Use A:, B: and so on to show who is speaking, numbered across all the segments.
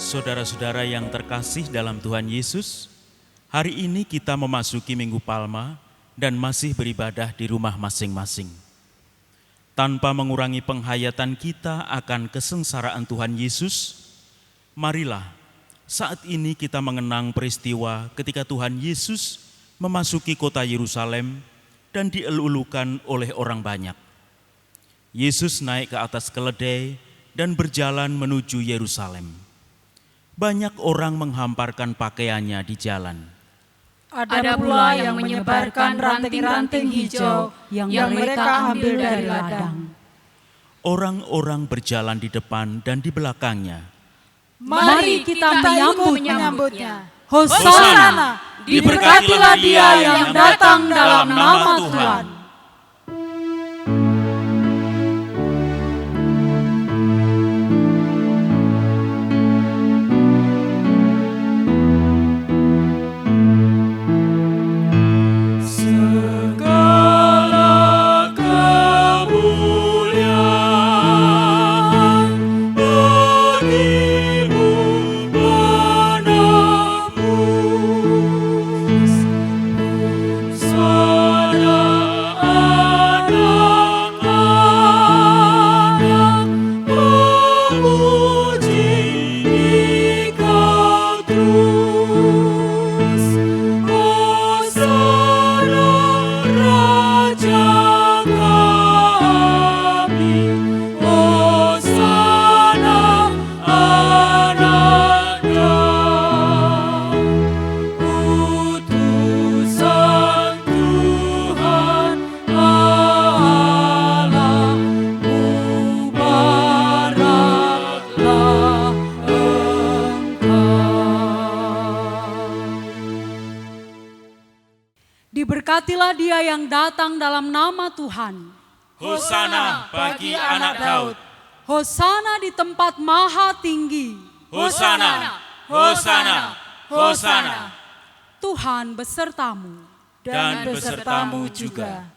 A: Saudara-saudara yang terkasih dalam Tuhan Yesus, hari ini kita memasuki Minggu Palma dan masih beribadah di rumah masing-masing. Tanpa mengurangi penghayatan kita akan kesengsaraan Tuhan Yesus, marilah saat ini kita mengenang peristiwa ketika Tuhan Yesus memasuki kota Yerusalem dan dielulukan oleh orang banyak. Yesus naik ke atas keledai dan berjalan menuju Yerusalem. Banyak orang menghamparkan pakaiannya di jalan.
B: Ada pula yang menyebarkan ranting-ranting hijau yang mereka ambil dari ladang.
A: Orang-orang berjalan di depan dan di belakangnya.
B: Mari kita menyambutnya.
A: Hosana, diberkatilah Dia yang datang dalam nama Tuhan.
B: Diberkatilah Dia yang datang dalam nama Tuhan.
A: Hosana bagi anak Daud.
B: Hosana di tempat maha tinggi.
A: Hosana, Hosana, Hosana.
B: Tuhan besertamu.
A: Dan besertamu juga.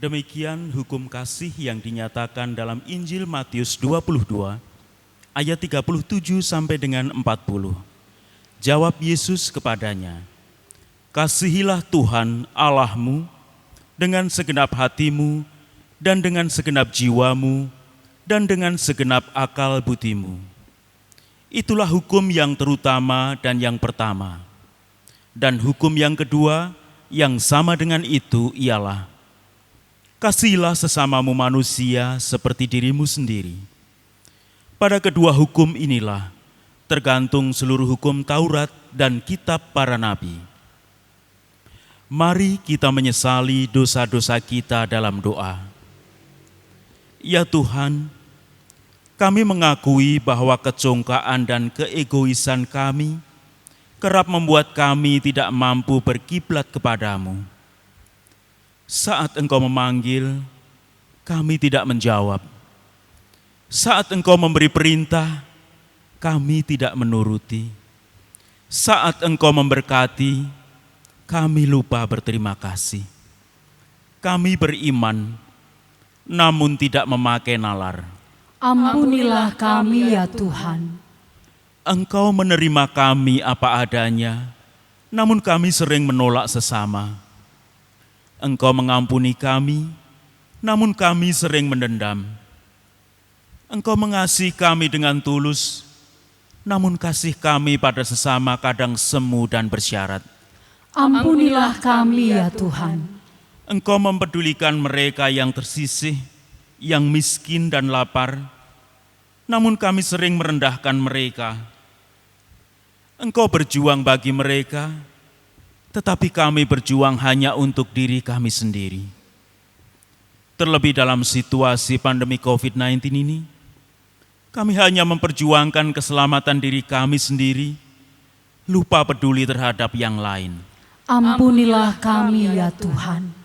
A: Demikian hukum kasih yang dinyatakan dalam Injil Matius 22 ayat 37 sampai dengan 40. Jawab Yesus kepadanya, "Kasihilah Tuhan Allahmu dengan segenap hatimu dan dengan segenap jiwamu dan dengan segenap akal budimu. Itulah hukum yang terutama dan yang pertama. Dan hukum yang kedua yang sama dengan itu ialah, kasihilah sesamamu manusia seperti dirimu sendiri. Pada kedua hukum inilah tergantung seluruh hukum Taurat dan kitab para nabi. Mari kita menyesali dosa-dosa kita dalam doa. Ya Tuhan, kami mengakui bahwa kecongkaan dan keegoisan kami kerap membuat kami tidak mampu berkiblat kepadamu. Saat Engkau memanggil, kami tidak menjawab. Saat Engkau memberi perintah, kami tidak menuruti. Saat Engkau memberkati, kami lupa berterima kasih. Kami beriman, namun tidak memakai nalar.
B: Ampunilah kami ya Tuhan.
A: Engkau menerima kami apa adanya, namun kami sering menolak sesama. Engkau mengampuni kami, namun kami sering mendendam. Engkau mengasihi kami dengan tulus, namun kasih kami pada sesama kadang semu dan bersyarat.
B: Ampunilah kami ya Tuhan.
A: Engkau mempedulikan mereka yang tersisih, yang miskin dan lapar, namun kami sering merendahkan mereka. Engkau berjuang bagi mereka, tetapi kami berjuang hanya untuk diri kami sendiri. Terlebih dalam situasi pandemi COVID-19 ini, kami hanya memperjuangkan keselamatan diri kami sendiri, lupa peduli terhadap yang lain.
B: Ampunilah kami ya Tuhan.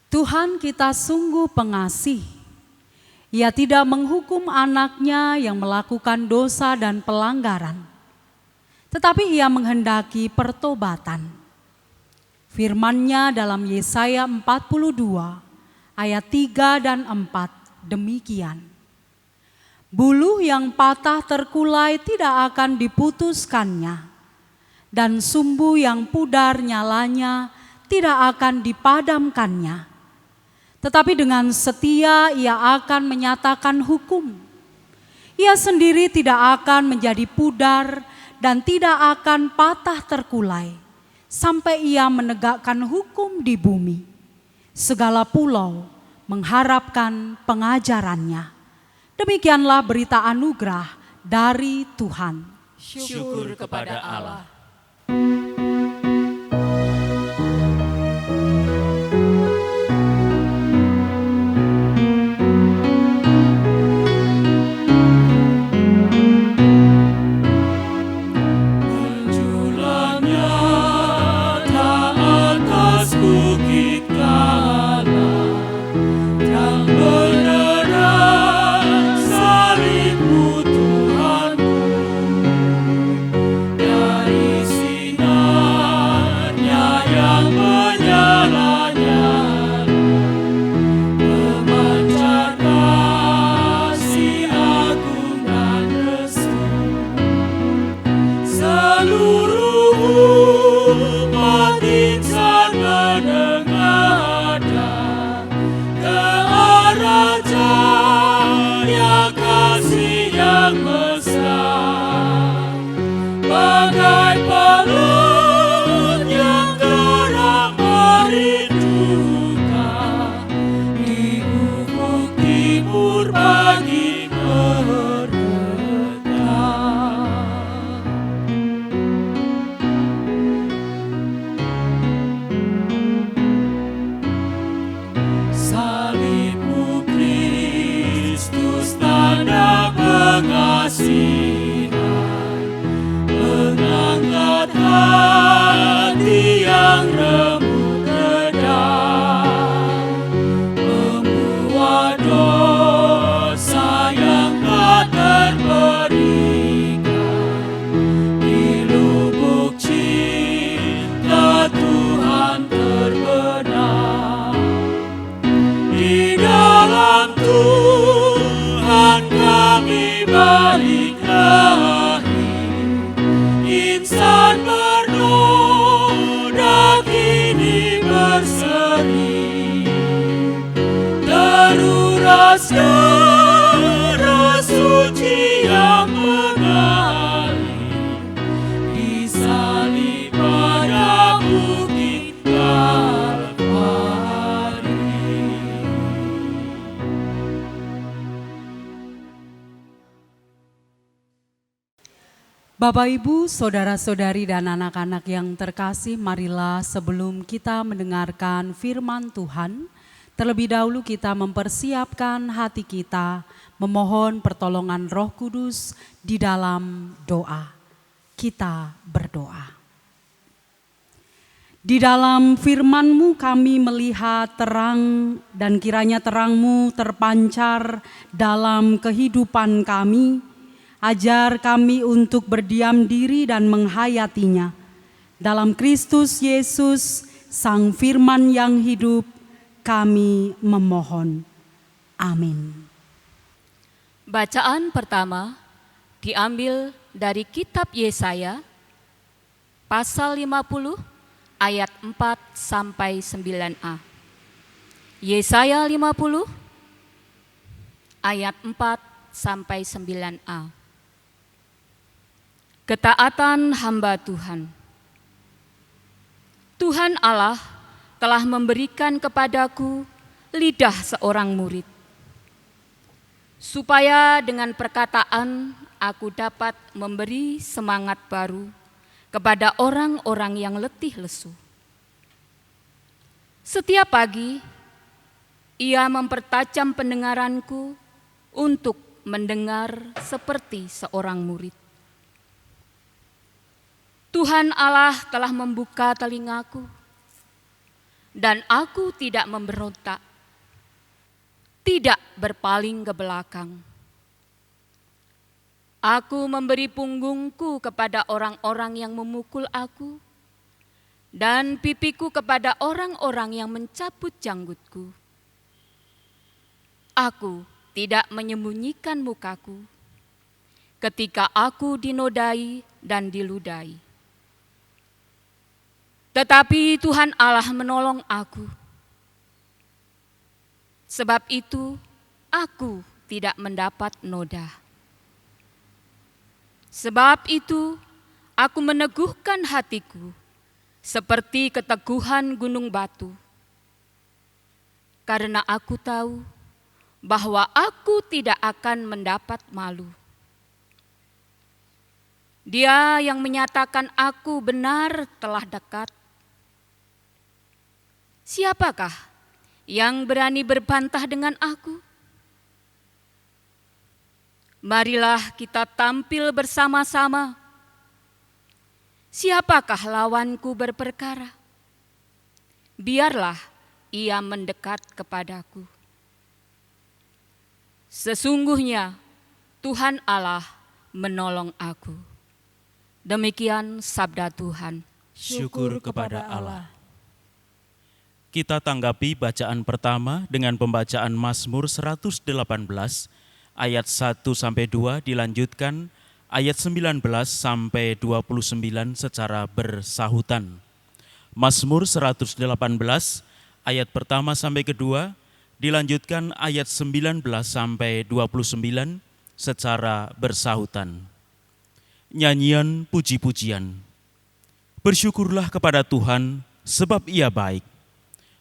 B: Tuhan kita sungguh pengasih. Ia tidak menghukum anaknya yang melakukan dosa dan pelanggaran, tetapi ia menghendaki pertobatan. Firman-Nya dalam Yesaya 42 ayat 3 dan 4 demikian. Buluh yang patah terkulai tidak akan diputuskannya, dan sumbu yang pudar nyalanya tidak akan dipadamkannya. Tetapi dengan setia ia akan menyatakan hukum. Ia sendiri tidak akan menjadi pudar dan tidak akan patah terkulai sampai ia menegakkan hukum di bumi. Segala pulau mengharapkan pengajarannya. Demikianlah berita anugerah dari Tuhan.
A: Syukur kepada Allah.
C: Dari
A: membuat hati yang remuk redam, membuat dosa yang tak terberikan. Di lubuk cinta Tuhan terbenam, di dalam Tuhan kami balik lahir. Insan bernoda kini berseri, teruras darah suci yang mengalir disalib pada bukit Kalvari.
B: Bapak, Ibu, saudara-saudari dan anak-anak yang terkasih, marilah sebelum kita mendengarkan firman Tuhan, terlebih dahulu kita mempersiapkan hati kita, memohon pertolongan Roh Kudus di dalam doa. Kita berdoa. Di dalam firman-Mu kami melihat terang, dan kiranya terang-Mu terpancar dalam kehidupan kami. Ajar kami untuk berdiam diri dan menghayatinya. Dalam Kristus Yesus, Sang Firman yang hidup, kami memohon. Amin.
C: Bacaan pertama diambil dari kitab Yesaya, pasal 50, ayat 4 sampai 9a. Yesaya 50, ayat 4 sampai 9a. Ketaatan hamba Tuhan. Tuhan Allah telah memberikan kepadaku lidah seorang murid, supaya dengan perkataan aku dapat memberi semangat baru kepada orang-orang yang letih lesu. Setiap pagi, ia mempertajam pendengaranku untuk mendengar seperti seorang murid. Tuhan Allah telah membuka telingaku, dan aku tidak memberontak, tidak berpaling ke belakang. Aku memberi punggungku kepada orang-orang yang memukul aku, dan pipiku kepada orang-orang yang mencabut janggutku. Aku tidak menyembunyikan mukaku ketika aku dinodai dan diludahi. Tetapi Tuhan Allah menolong aku. Sebab itu aku tidak mendapat noda. Sebab itu aku meneguhkan hatiku seperti keteguhan gunung batu. Karena aku tahu bahwa aku tidak akan mendapat malu. Dia yang menyatakan aku benar telah dekat. Siapakah yang berani berbantah dengan aku? Marilah kita tampil bersama-sama. Siapakah lawanku berperkara? Biarlah ia mendekat kepadaku. Sesungguhnya Tuhan Allah menolong aku. Demikian sabda Tuhan.
A: Syukur kepada Allah. Kita tanggapi bacaan pertama dengan pembacaan Mazmur 118 ayat 1-2 dilanjutkan ayat 19 sampai 29 secara bersahutan. Mazmur 118 ayat pertama sampai kedua dilanjutkan ayat 19 sampai 29 secara bersahutan. Nyanyian puji-pujian. Bersyukurlah kepada Tuhan sebab Ia baik.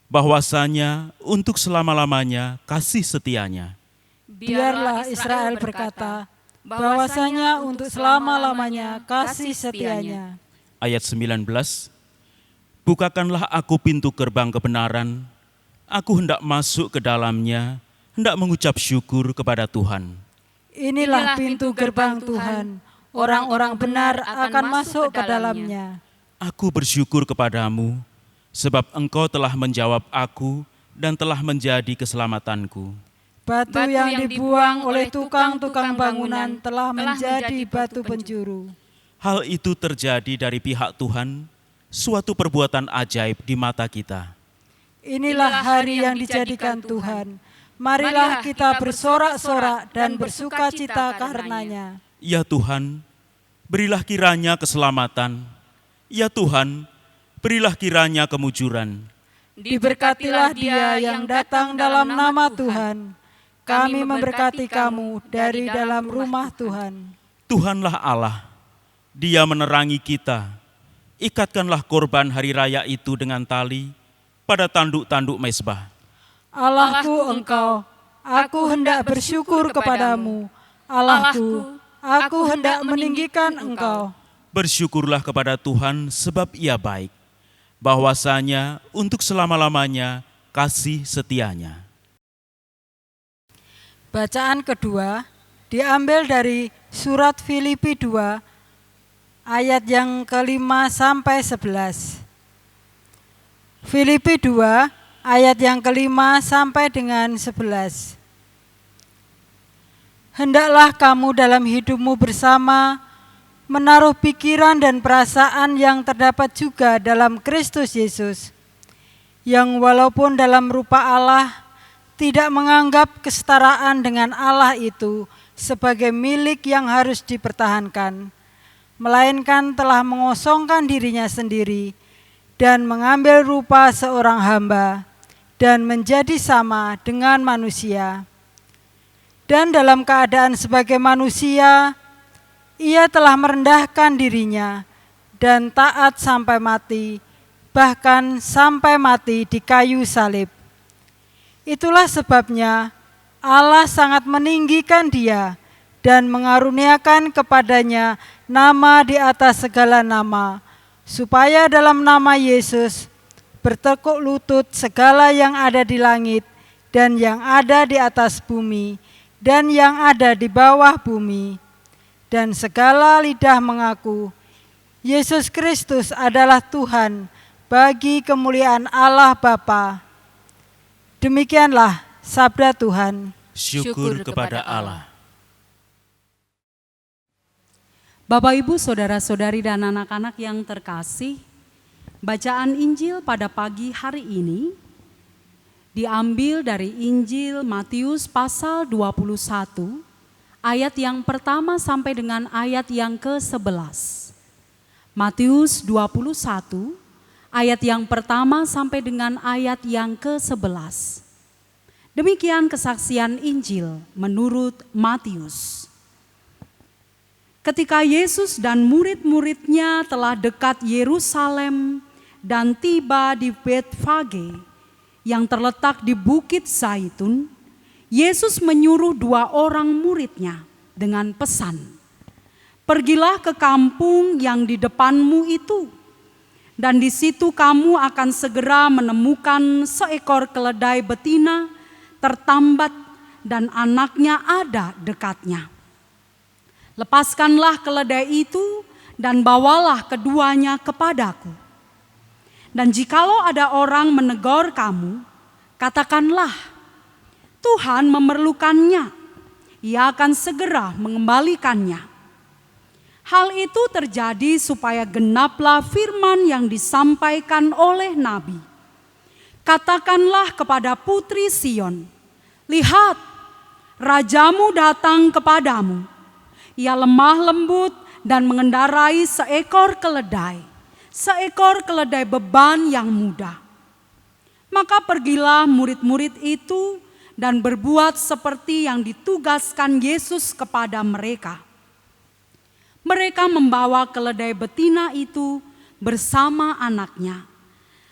A: Bahwasanya untuk selama-lamanya kasih setianya.
D: Biarlah Israel berkata, bahwasanya untuk selama-lamanya kasih setianya.
A: Ayat 19, bukakanlah aku pintu gerbang kebenaran, aku hendak masuk ke dalamnya, hendak mengucap syukur kepada Tuhan.
D: Inilah pintu gerbang Tuhan, orang-orang benar akan masuk ke dalamnya.
A: Aku bersyukur kepadamu, sebab Engkau telah menjawab aku dan telah menjadi keselamatanku.
D: Batu yang dibuang oleh tukang-tukang bangunan telah menjadi batu penjuru.
A: Hal itu terjadi dari pihak Tuhan, suatu perbuatan ajaib di mata kita.
D: Inilah hari yang dijadikan Tuhan. Marilah kita bersorak-sorak dan bersuka cita karenanya.
A: Ya Tuhan, berilah kiranya keselamatan. Ya Tuhan, berilah kiranya kemujuran.
D: Diberkatilah Dia yang datang dalam nama Tuhan. Kami memberkati kamu dari dalam rumah Tuhan.
A: Tuhanlah Allah, Dia menerangi kita. Ikatkanlah korban hari raya itu dengan tali pada tanduk-tanduk mezbah.
D: Allahku Engkau, aku hendak bersyukur kepadamu. Allahku, aku hendak meninggikan Engkau.
A: Bersyukurlah kepada Tuhan sebab Ia baik, bahwasanya untuk selama-lamanya kasih setianya.
D: Bacaan kedua diambil dari surat Filipi 2 ayat yang ke-5 sampai 11. Filipi 2 ayat yang ke-5 sampai dengan 11. Hendaklah kamu dalam hidupmu bersama menaruh pikiran dan perasaan yang terdapat juga dalam Kristus Yesus, yang walaupun dalam rupa Allah tidak menganggap kesetaraan dengan Allah itu sebagai milik yang harus dipertahankan, melainkan telah mengosongkan dirinya sendiri dan mengambil rupa seorang hamba dan menjadi sama dengan manusia. Dan dalam keadaan sebagai manusia, Ia telah merendahkan dirinya dan taat sampai mati, bahkan sampai mati di kayu salib. Itulah sebabnya Allah sangat meninggikan Dia dan mengaruniakan kepadanya nama di atas segala nama, supaya dalam nama Yesus bertekuk lutut segala yang ada di langit dan yang ada di atas bumi dan yang ada di bawah bumi, dan segala lidah mengaku Yesus Kristus adalah Tuhan bagi kemuliaan Allah Bapa. Demikianlah sabda Tuhan.
A: Syukur kepada Allah.
B: Bapak, Ibu, saudara-saudari dan anak-anak yang terkasih, bacaan Injil pada pagi hari ini diambil dari Injil Matius pasal 21, ayat yang pertama sampai dengan ayat yang ke-11. Matius 21, ayat yang pertama sampai dengan ayat yang ke-11. Demikian kesaksian Injil menurut Matius. Ketika Yesus dan murid-muridnya telah dekat Yerusalem dan tiba di Betfage yang terletak di Bukit Zaitun, Yesus menyuruh 2 orang muridnya dengan pesan, "Pergilah ke kampung yang di depanmu itu, dan di situ kamu akan segera menemukan seekor keledai betina tertambat dan anaknya ada dekatnya. Lepaskanlah keledai itu dan bawalah keduanya kepadaku. Dan jikalau ada orang menegur kamu, katakanlah, Tuhan memerlukannya, Ia akan segera mengembalikannya." Hal itu terjadi supaya genaplah firman yang disampaikan oleh Nabi. "Katakanlah kepada putri Sion, lihat, rajamu datang kepadamu. Ia lemah lembut dan mengendarai seekor keledai beban yang mudah." Maka pergilah murid-murid itu dan berbuat seperti yang ditugaskan Yesus kepada mereka. Mereka membawa keledai betina itu bersama anaknya,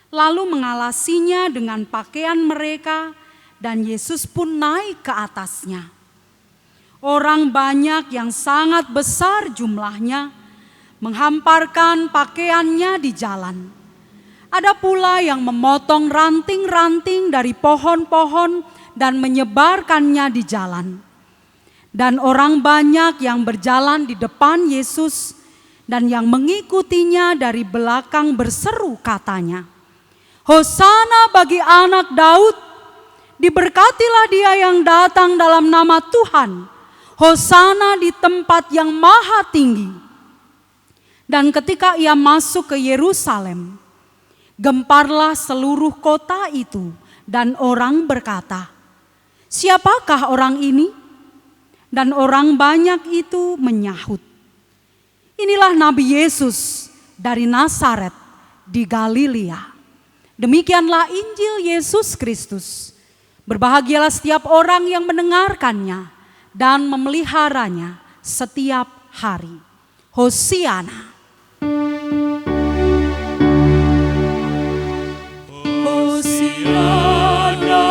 B: lalu mengalasinya dengan pakaian mereka, dan Yesus pun naik ke atasnya. Orang banyak yang sangat besar jumlahnya menghamparkan pakaiannya di jalan. Ada pula yang memotong ranting-ranting dari pohon-pohon dan menyebarkannya di jalan. Dan orang banyak yang berjalan di depan Yesus dan yang mengikutinya dari belakang berseru katanya, "Hosana bagi anak Daud, diberkatilah dia yang datang dalam nama Tuhan, Hosana di tempat yang maha tinggi." Dan ketika ia masuk ke Yerusalem, gemparlah seluruh kota itu dan orang berkata, "Siapakah orang ini?" Dan orang banyak itu menyahut, "Inilah Nabi Yesus dari Nazaret di Galilea." Demikianlah Injil Yesus Kristus. Berbahagialah setiap orang yang mendengarkannya dan memeliharanya setiap hari. Hosiana. Hosiana,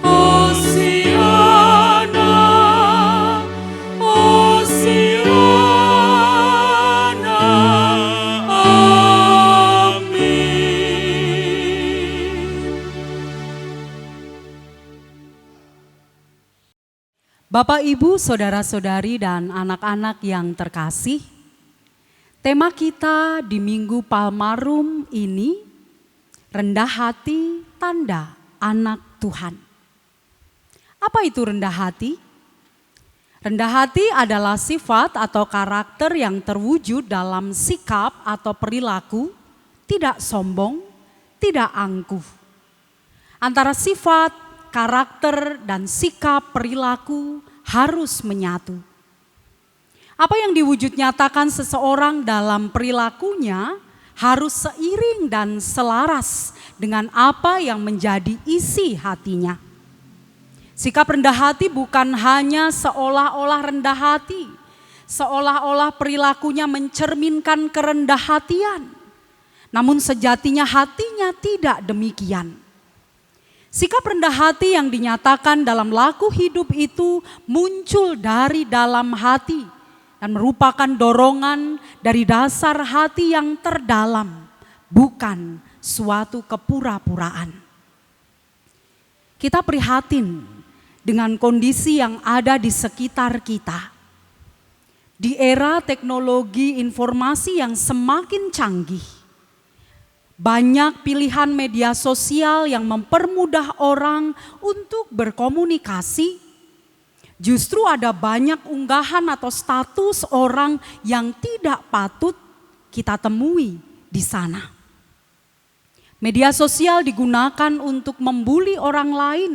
B: Hosiana, Hosiana, amin. Bapak, Ibu, saudara-saudari, dan anak-anak yang terkasih, tema kita di Minggu Palmarum ini, rendah hati tanda anak Tuhan. Apa itu rendah hati? Rendah hati adalah sifat atau karakter yang terwujud dalam sikap atau perilaku, tidak sombong, tidak angkuh. Antara sifat, karakter, dan sikap perilaku harus menyatu. Apa yang diwujud nyatakan seseorang dalam perilakunya harus seiring dan selaras dengan apa yang menjadi isi hatinya. Sikap rendah hati bukan hanya seolah-olah rendah hati, seolah-olah perilakunya mencerminkan kerendah hatian, namun sejatinya hatinya tidak demikian. Sikap rendah hati yang dinyatakan dalam laku hidup itu muncul dari dalam hati dan merupakan dorongan dari dasar hati yang terdalam, bukan suatu kepura-puraan. Kita prihatin dengan kondisi yang ada di sekitar kita. Di era teknologi informasi yang semakin canggih, banyak pilihan media sosial yang mempermudah orang untuk berkomunikasi. Justru ada banyak unggahan atau status orang yang tidak patut kita temui di sana. Media sosial digunakan untuk membuli orang lain.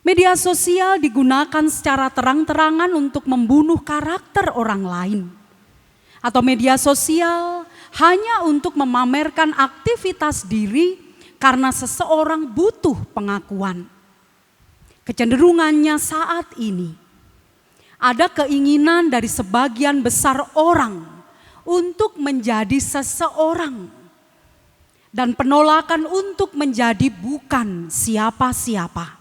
B: Media sosial digunakan secara terang-terangan untuk membunuh karakter orang lain. Atau media sosial hanya untuk memamerkan aktivitas diri karena seseorang butuh pengakuan. Kecenderungannya saat ini, ada keinginan dari sebagian besar orang untuk menjadi seseorang dan penolakan untuk menjadi bukan siapa-siapa.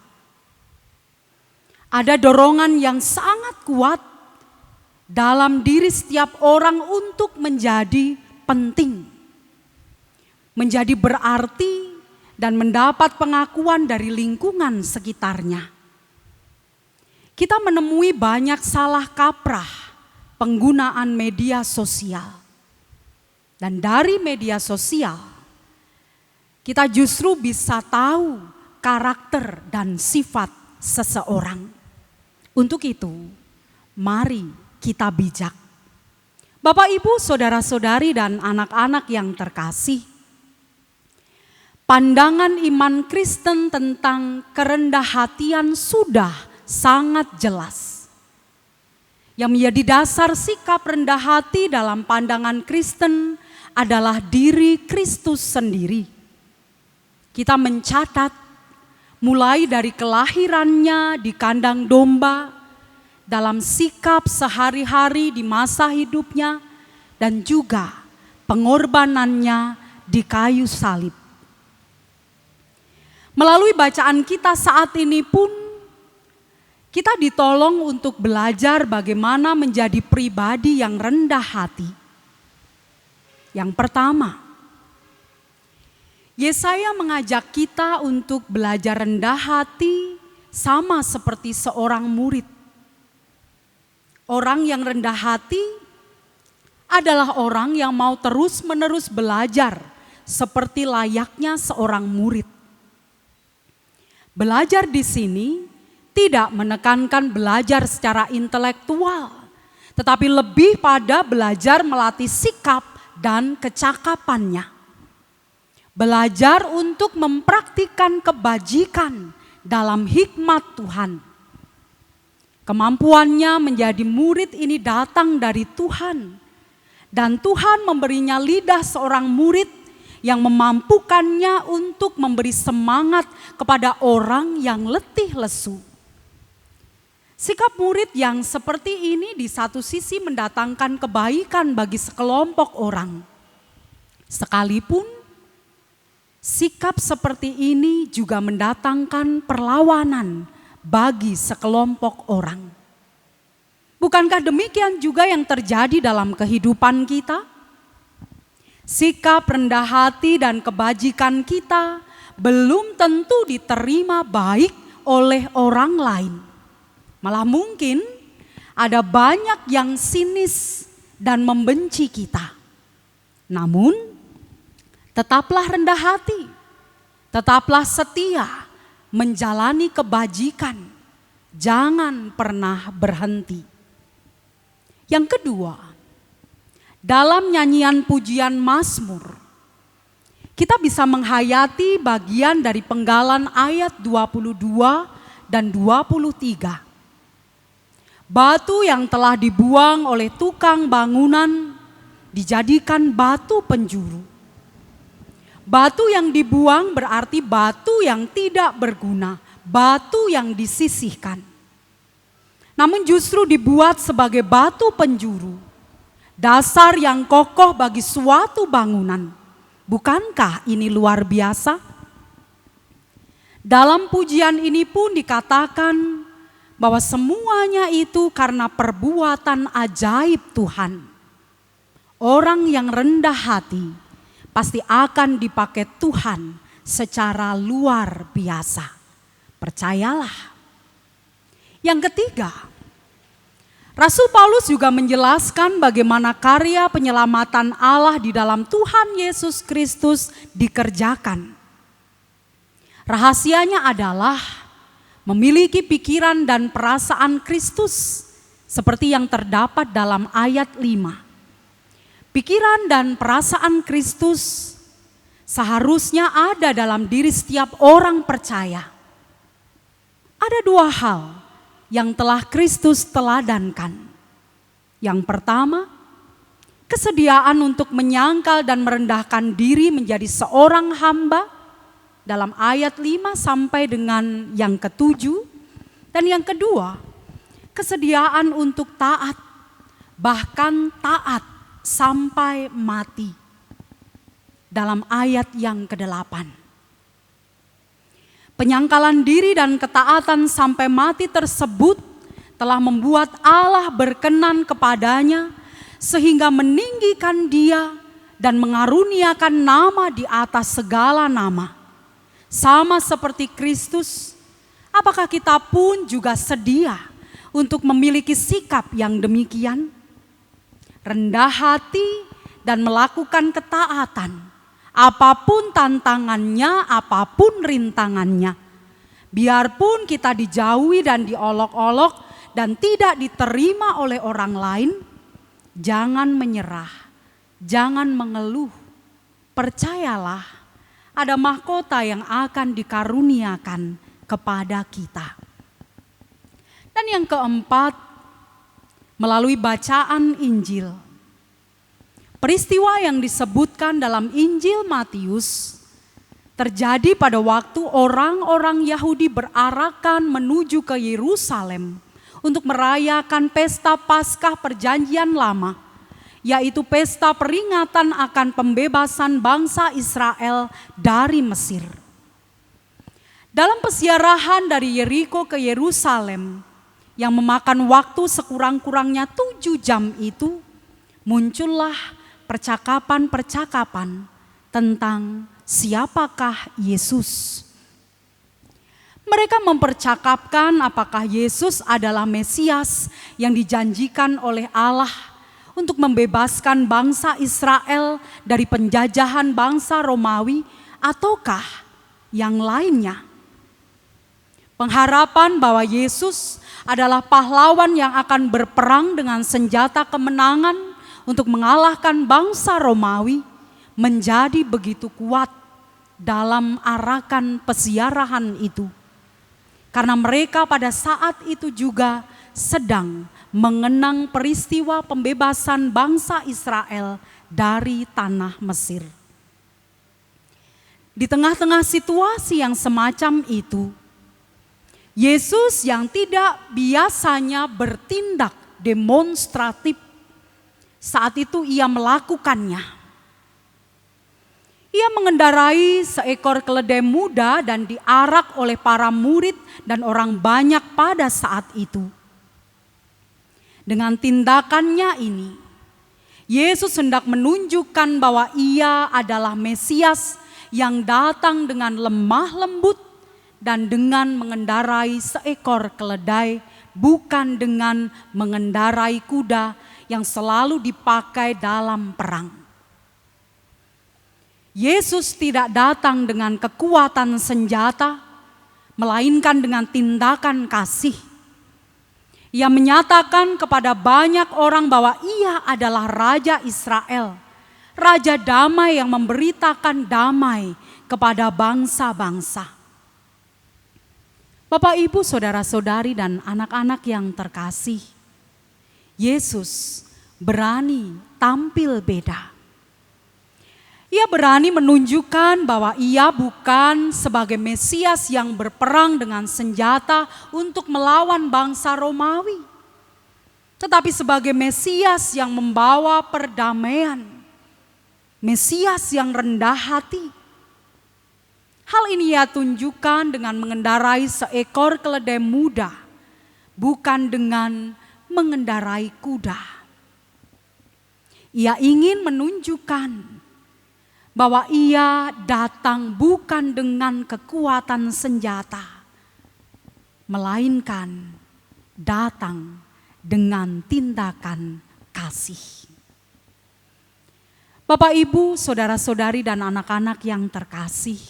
B: Ada dorongan yang sangat kuat dalam diri setiap orang untuk menjadi penting, menjadi berarti dan mendapat pengakuan dari lingkungan sekitarnya. Kita menemui banyak salah kaprah penggunaan media sosial. Dan dari media sosial, kita justru bisa tahu karakter dan sifat seseorang. Untuk itu, mari kita bijak. Bapak, Ibu, saudara-saudari, dan anak-anak yang terkasih, pandangan iman Kristen tentang kerendahan sudah sangat jelas. Yang menjadi dasar sikap rendah hati dalam pandangan Kristen adalah diri Kristus sendiri. Kita mencatat mulai dari kelahirannya di kandang domba, dalam sikap sehari-hari di masa hidupnya, dan juga pengorbanannya di kayu salib. Melalui bacaan kita saat ini pun, kita ditolong untuk belajar bagaimana menjadi pribadi yang rendah hati. Yang pertama, Yesaya mengajak kita untuk belajar rendah hati sama seperti seorang murid. Orang yang rendah hati adalah orang yang mau terus-menerus belajar seperti layaknya seorang murid. Belajar di sini tidak menekankan belajar secara intelektual, tetapi lebih pada belajar melatih sikap dan kecakapannya. Belajar untuk mempraktikkan kebajikan dalam hikmat Tuhan. Kemampuannya menjadi murid ini datang dari Tuhan. Dan Tuhan memberinya lidah seorang murid yang memampukannya untuk memberi semangat kepada orang yang letih lesu. Sikap murid yang seperti ini di satu sisi mendatangkan kebaikan bagi sekelompok orang. Sekalipun sikap seperti ini juga mendatangkan perlawanan bagi sekelompok orang. Bukankah demikian juga yang terjadi dalam kehidupan kita? Sikap rendah hati dan kebajikan kita belum tentu diterima baik oleh orang lain. Malah mungkin ada banyak yang sinis dan membenci kita. Namun, tetaplah rendah hati, tetaplah setia menjalani kebajikan, jangan pernah berhenti. Yang kedua, dalam nyanyian pujian Mazmur, kita bisa menghayati bagian dari penggalan ayat 22 dan 23. Batu yang telah dibuang oleh tukang bangunan dijadikan batu penjuru. Batu yang dibuang berarti batu yang tidak berguna, batu yang disisihkan. Namun justru dibuat sebagai batu penjuru, dasar yang kokoh bagi suatu bangunan. Bukankah ini luar biasa? Dalam pujian ini pun dikatakan bahwa semuanya itu karena perbuatan ajaib Tuhan. Orang yang rendah hati pasti akan dipakai Tuhan secara luar biasa. Percayalah. Yang ketiga, Rasul Paulus juga menjelaskan bagaimana karya penyelamatan Allah di dalam Tuhan Yesus Kristus dikerjakan. Rahasianya adalah memiliki pikiran dan perasaan Kristus seperti yang terdapat dalam ayat 5. Pikiran dan perasaan Kristus seharusnya ada dalam diri setiap orang percaya. Ada dua hal yang telah Kristus teladankan. Yang pertama, kesediaan untuk menyangkal dan merendahkan diri menjadi seorang hamba dalam ayat 5 sampai dengan yang ke-7. Dan yang kedua, kesediaan untuk taat, bahkan taat sampai mati dalam ayat yang ke-8. Penyangkalan diri dan ketaatan sampai mati tersebut telah membuat Allah berkenan kepadanya sehingga meninggikan dia dan mengaruniakan nama di atas segala nama. Sama seperti Kristus, apakah kita pun juga sedia untuk memiliki sikap yang demikian? Rendah hati dan melakukan ketaatan. Apapun tantangannya, apapun rintangannya. Biarpun kita dijauhi dan diolok-olok dan tidak diterima oleh orang lain, jangan menyerah, jangan mengeluh. Percayalah, ada mahkota yang akan dikaruniakan kepada kita. Dan yang keempat, melalui bacaan Injil. Peristiwa yang disebutkan dalam Injil Matius terjadi pada waktu orang-orang Yahudi berarakan menuju ke Yerusalem untuk merayakan pesta Paskah Perjanjian Lama, yaitu pesta peringatan akan pembebasan bangsa Israel dari Mesir. Dalam pesiarahan dari Yeriko ke Yerusalem yang memakan waktu sekurang-kurangnya 7 jam itu, muncullah percakapan-percakapan tentang siapakah Yesus. Mereka mempercakapkan apakah Yesus adalah Mesias yang dijanjikan oleh Allah untuk membebaskan bangsa Israel dari penjajahan bangsa Romawi ataukah yang lainnya. Pengharapan bahwa Yesus adalah pahlawan yang akan berperang dengan senjata kemenangan untuk mengalahkan bangsa Romawi menjadi begitu kuat dalam arakan peziarahan itu. Karena mereka pada saat itu juga sedang mengenang peristiwa pembebasan bangsa Israel dari tanah Mesir. Di tengah-tengah situasi yang semacam itu, Yesus yang tidak biasanya bertindak demonstratif, saat itu ia melakukannya. Ia mengendarai seekor keledai muda dan diarak oleh para murid dan orang banyak pada saat itu. Dengan tindakannya ini, Yesus hendak menunjukkan bahwa ia adalah Mesias yang datang dengan lemah lembut dan dengan mengendarai seekor keledai, bukan dengan mengendarai kuda yang selalu dipakai dalam perang. Yesus tidak datang dengan kekuatan senjata, melainkan dengan tindakan kasih. Ia menyatakan kepada banyak orang bahwa ia adalah Raja Israel, Raja damai yang memberitakan damai kepada bangsa-bangsa. Bapak, Ibu, saudara-saudari dan anak-anak yang terkasih, Yesus berani tampil beda. Ia berani menunjukkan bahwa ia bukan sebagai Mesias yang berperang dengan senjata untuk melawan bangsa Romawi, tetapi sebagai Mesias yang membawa perdamaian, Mesias yang rendah hati. Hal ini ia tunjukkan dengan mengendarai seekor keledai muda, bukan dengan mengendarai kuda. Ia ingin menunjukkan bahwa ia datang bukan dengan kekuatan senjata, melainkan datang dengan tindakan kasih. Bapak, Ibu, saudara-saudari dan anak-anak yang terkasih,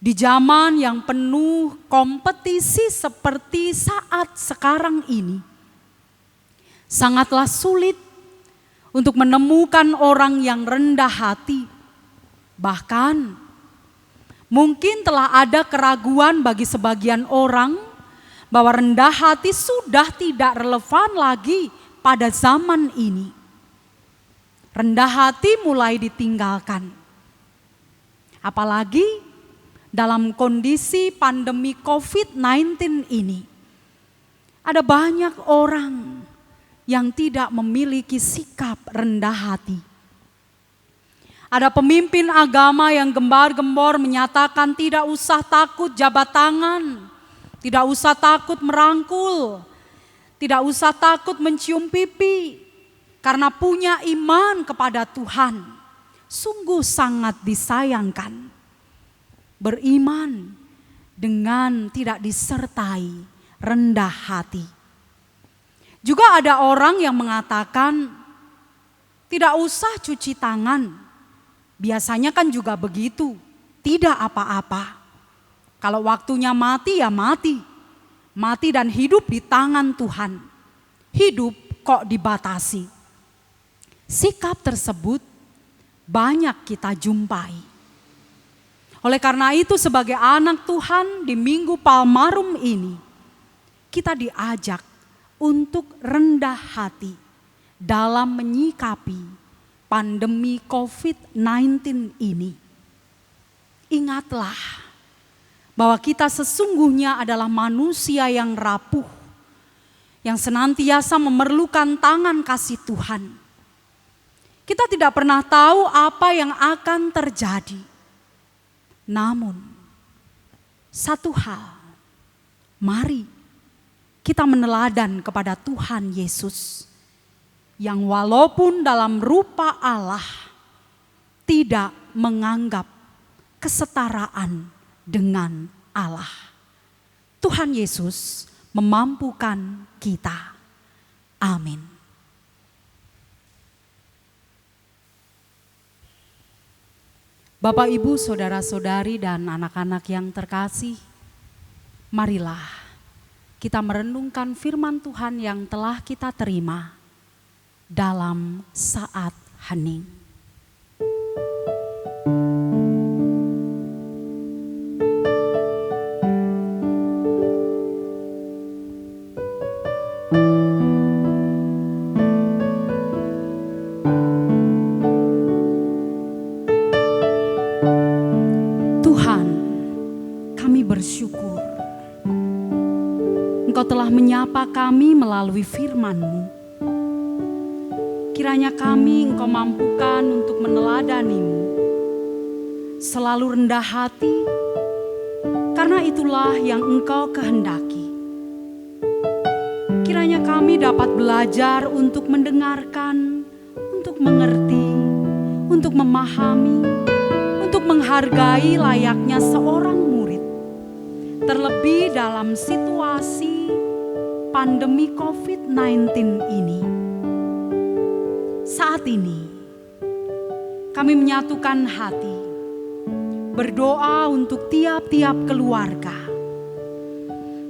B: di zaman yang penuh kompetisi seperti saat sekarang ini, sangatlah sulit untuk menemukan orang yang rendah hati. Bahkan mungkin telah ada keraguan bagi sebagian orang bahwa rendah hati sudah tidak relevan lagi pada zaman ini. Rendah hati mulai ditinggalkan. Apalagi dalam kondisi pandemi COVID-19 ini, ada banyak orang yang tidak memiliki sikap rendah hati. Ada pemimpin agama yang gembar-gembor menyatakan tidak usah takut jabat tangan, tidak usah takut merangkul, tidak usah takut mencium pipi, karena punya iman kepada Tuhan. Sungguh sangat disayangkan. Beriman dengan tidak disertai rendah hati. Juga ada orang yang mengatakan tidak usah cuci tangan. Biasanya kan juga begitu, tidak apa-apa. Kalau waktunya mati ya mati. Mati dan hidup di tangan Tuhan. Hidup kok dibatasi. Sikap tersebut banyak kita jumpai. Oleh karena itu sebagai anak Tuhan di Minggu Palmarum ini, kita diajak untuk rendah hati dalam menyikapi pandemi COVID-19 ini. Ingatlah bahwa kita sesungguhnya adalah manusia yang rapuh, yang senantiasa memerlukan tangan kasih Tuhan. Kita tidak pernah tahu apa yang akan terjadi. Namun, satu hal, mari kita meneladan kepada Tuhan Yesus yang walaupun dalam rupa Allah tidak menganggap kesetaraan dengan Allah. Tuhan Yesus memampukan kita. Amin. Bapak, Ibu, saudara-saudari, dan anak-anak yang terkasih, marilah kita merenungkan firman Tuhan yang telah kita terima dalam saat hening. Tuhan, kami bersyukur Engkau telah menyapa kami melalui firman-Mu. Kiranya kami Engkau mampukan untuk meneladani-Mu, selalu rendah hati, karena itulah yang Engkau kehendaki. Kiranya kami dapat belajar untuk mendengarkan, untuk mengerti, untuk memahami, untuk menghargai layaknya seorang murid. Terlebih dalam situasi pandemi COVID-19 ini. Saat ini kami menyatukan hati, berdoa untuk tiap-tiap keluarga.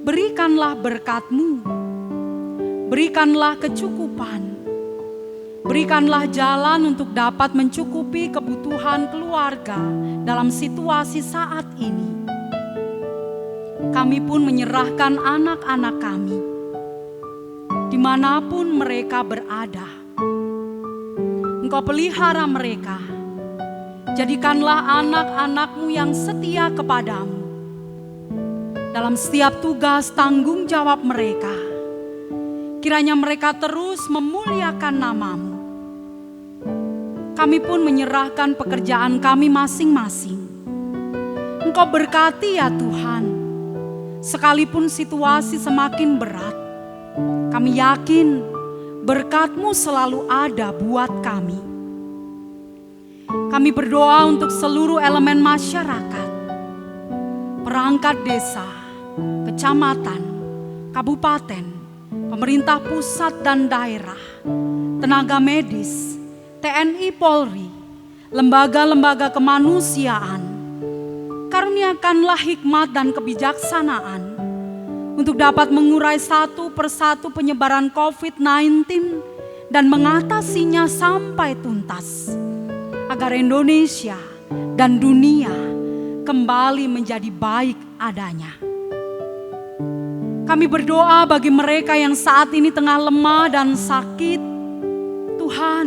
B: Berikanlah berkat-Mu, berikanlah kecukupan, berikanlah jalan untuk dapat mencukupi kebutuhan keluarga dalam situasi saat ini. Kami pun menyerahkan anak-anak kami, dimanapun mereka berada. Engkau pelihara mereka, jadikanlah anak-anak-Mu yang setia kepadamu. Dalam setiap tugas tanggung jawab mereka, kiranya mereka terus memuliakan nama-Mu. Kami pun menyerahkan pekerjaan kami masing-masing. Engkau berkati ya Tuhan. Sekalipun situasi semakin berat, kami yakin berkat-Mu selalu ada buat kami. Kami berdoa untuk seluruh elemen masyarakat, perangkat desa, kecamatan, kabupaten, pemerintah pusat dan daerah, tenaga medis, TNI Polri, lembaga-lembaga kemanusiaan. Karuniakanlah hikmat dan kebijaksanaan untuk dapat mengurai satu persatu penyebaran COVID-19 dan mengatasinya sampai tuntas, agar Indonesia dan dunia kembali menjadi baik adanya. Kami berdoa bagi mereka yang saat ini tengah lemah dan sakit. Tuhan,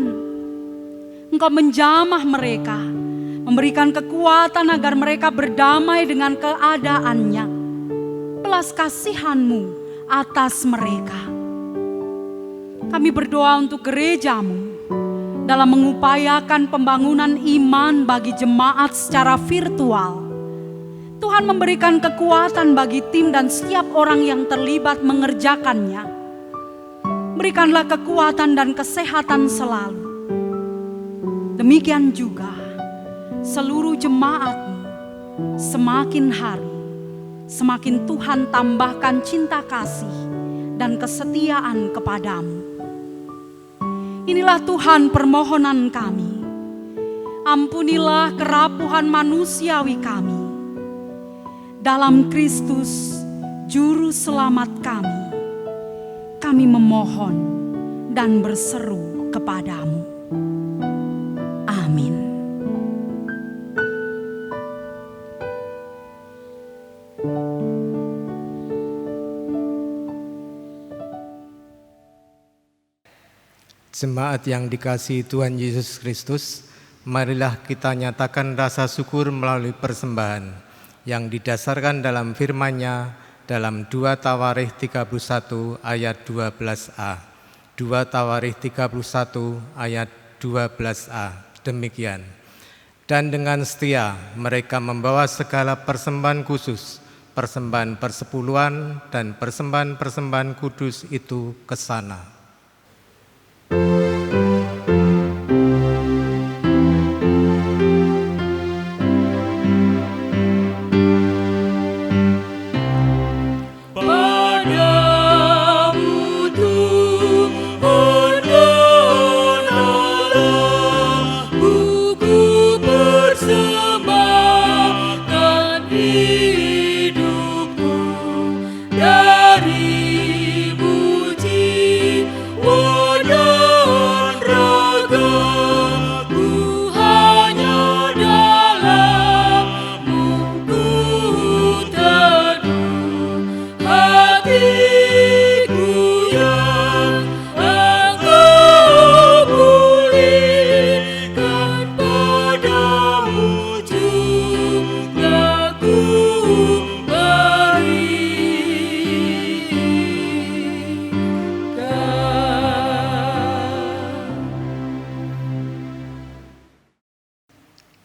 B: Engkau menjamah mereka, memberikan kekuatan agar mereka berdamai dengan keadaannya. Belas kasihan-Mu atas mereka. Kami berdoa untuk gereja-Mu dalam mengupayakan pembangunan iman bagi jemaat secara virtual. Tuhan memberikan kekuatan bagi tim dan setiap orang yang terlibat mengerjakannya. Berikanlah kekuatan dan kesehatan selalu. Demikian juga seluruh jemaat-Mu, semakin hari, semakin Tuhan tambahkan cinta kasih dan kesetiaan kepadamu. Inilah Tuhan permohonan kami. Ampunilah kerapuhan manusiawi kami. Dalam Kristus, Juru Selamat kami memohon dan berseru kepadamu. Amin.
E: Jemaat yang dikasihi Tuhan Yesus Kristus, marilah kita nyatakan rasa syukur melalui persembahan yang didasarkan dalam firman-Nya dalam 2 Tawarikh 31 ayat 12a. 2 Tawarikh 31 ayat 12a. Demikian. Dan dengan setia mereka membawa segala persembahan khusus, persembahan persepuluhan dan persembahan-persembahan kudus itu ke sana.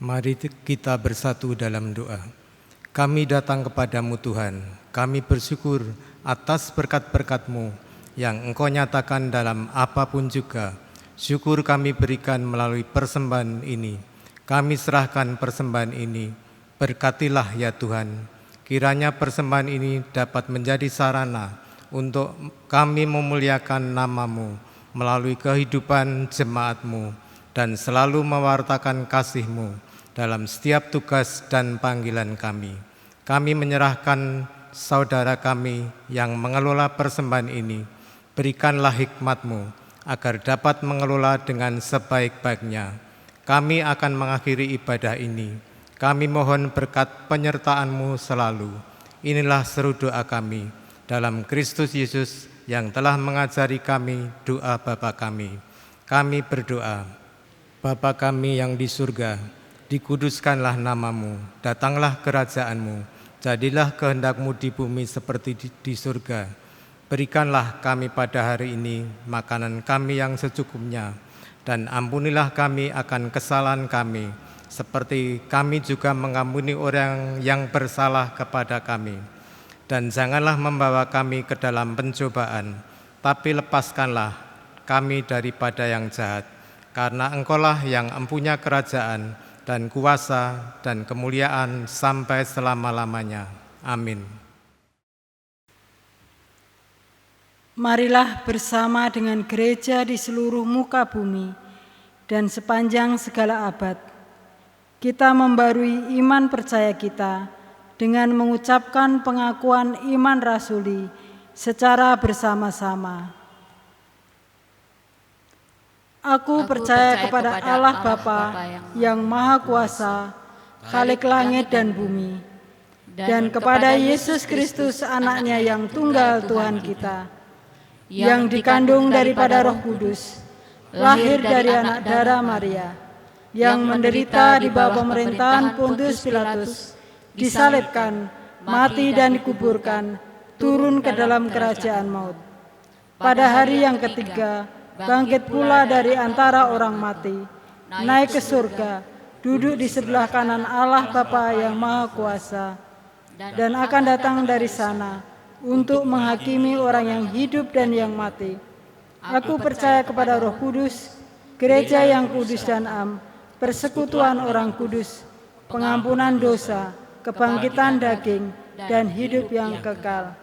E: Mari kita bersatu dalam doa. Kami datang kepadamu Tuhan, kami bersyukur atas berkat-berkat-Mu yang Engkau nyatakan dalam apapun juga. Syukur kami berikan melalui persembahan ini. Kami serahkan persembahan ini. Berkatilah ya Tuhan. Kiranya persembahan ini dapat menjadi sarana untuk kami memuliakan nama-Mu melalui kehidupan jemaat-Mu dan selalu mewartakan kasih-Mu dalam setiap tugas dan panggilan kami. Kami menyerahkan saudara kami yang mengelola persembahan ini. Berikanlah hikmat-Mu agar dapat mengelola dengan sebaik-baiknya. Kami akan mengakhiri ibadah ini. Kami mohon berkat penyertaan-Mu selalu. Inilah seru doa kami dalam Kristus Yesus yang telah mengajari kami doa Bapa kami. Kami berdoa, Bapa kami yang di surga, dikuduskanlah nama-Mu, datanglah kerajaan-Mu, jadilah kehendak-Mu di bumi seperti di surga. Berikanlah kami pada hari ini makanan kami yang secukupnya, dan ampunilah kami akan kesalahan kami, seperti kami juga mengampuni orang yang bersalah kepada kami. Dan janganlah membawa kami ke dalam pencobaan, tapi lepaskanlah kami daripada yang jahat, karena Engkaulah yang empunya kerajaan dan kuasa dan kemuliaan sampai selama-lamanya. Amin.
D: Marilah bersama dengan gereja di seluruh muka bumi dan sepanjang segala abad, kita membarui iman percaya kita dengan mengucapkan pengakuan iman rasuli secara bersama-sama. Aku percaya kepada Allah Bapa yang Maha Kuasa, Khalik langit dan bumi, dan kepada Yesus Kristus anaknya yang tunggal Tuhan kita, yang dikandung daripada Roh Kudus, lahir dari anak darah Maria, yang menderita di bawah pemerintahan Pontius Pilatus, disalibkan, mati dan dikuburkan, turun ke dalam kerajaan maut. Pada hari yang ketiga, bangkit pula dari antara orang mati, naik ke surga, duduk di sebelah kanan Allah Bapa yang Maha Kuasa, dan akan datang dari sana untuk menghakimi orang yang hidup dan yang mati. Aku percaya kepada Roh Kudus, gereja yang kudus dan am, persekutuan orang kudus, pengampunan dosa, kebangkitan daging, dan hidup yang kekal.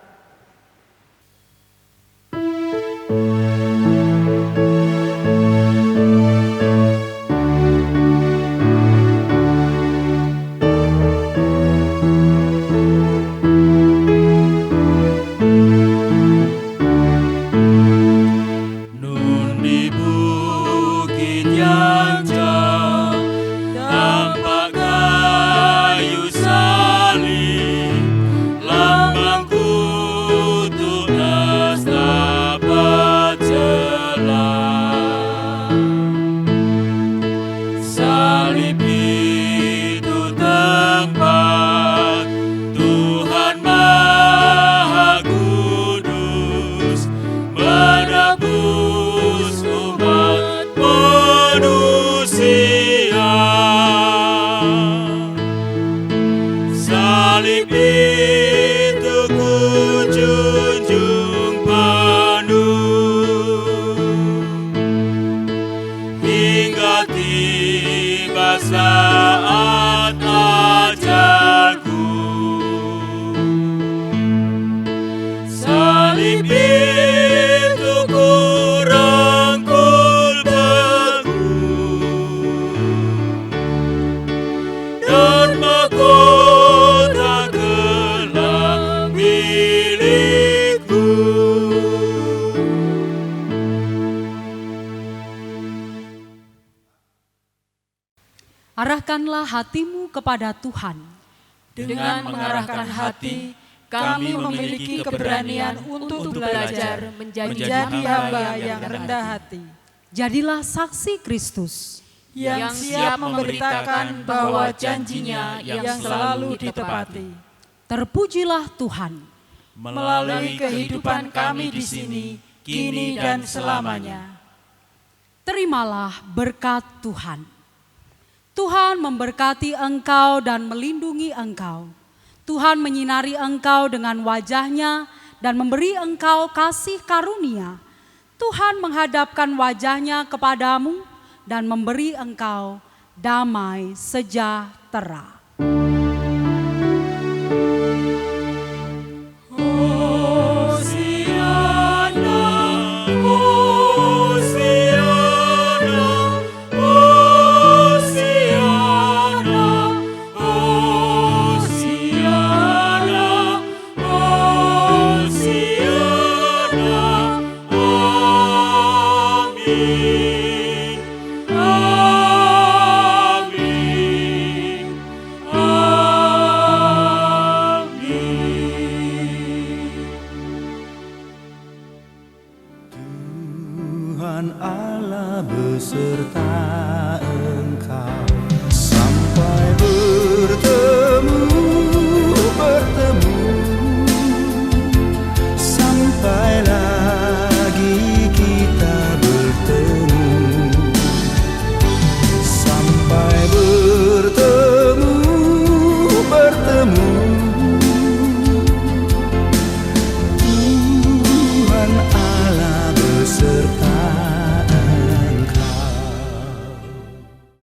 B: Arahkanlah hatimu kepada Tuhan.
C: Dengan mengarahkan hati, kami memiliki keberanian untuk belajar menjadi hamba yang rendah hati.
B: Jadilah saksi Kristus
D: yang siap memberitakan bahwa janjinya yang selalu ditepati.
B: Terpujilah Tuhan
D: Melalui kehidupan kami di sini, kini dan selamanya.
B: Terimalah berkat Tuhan. Tuhan memberkati engkau dan melindungi engkau. Tuhan menyinari engkau dengan wajah-Nya dan memberi engkau kasih karunia. Tuhan menghadapkan wajah-Nya kepadamu dan memberi engkau damai sejahtera.
F: Tuhan Allah beserta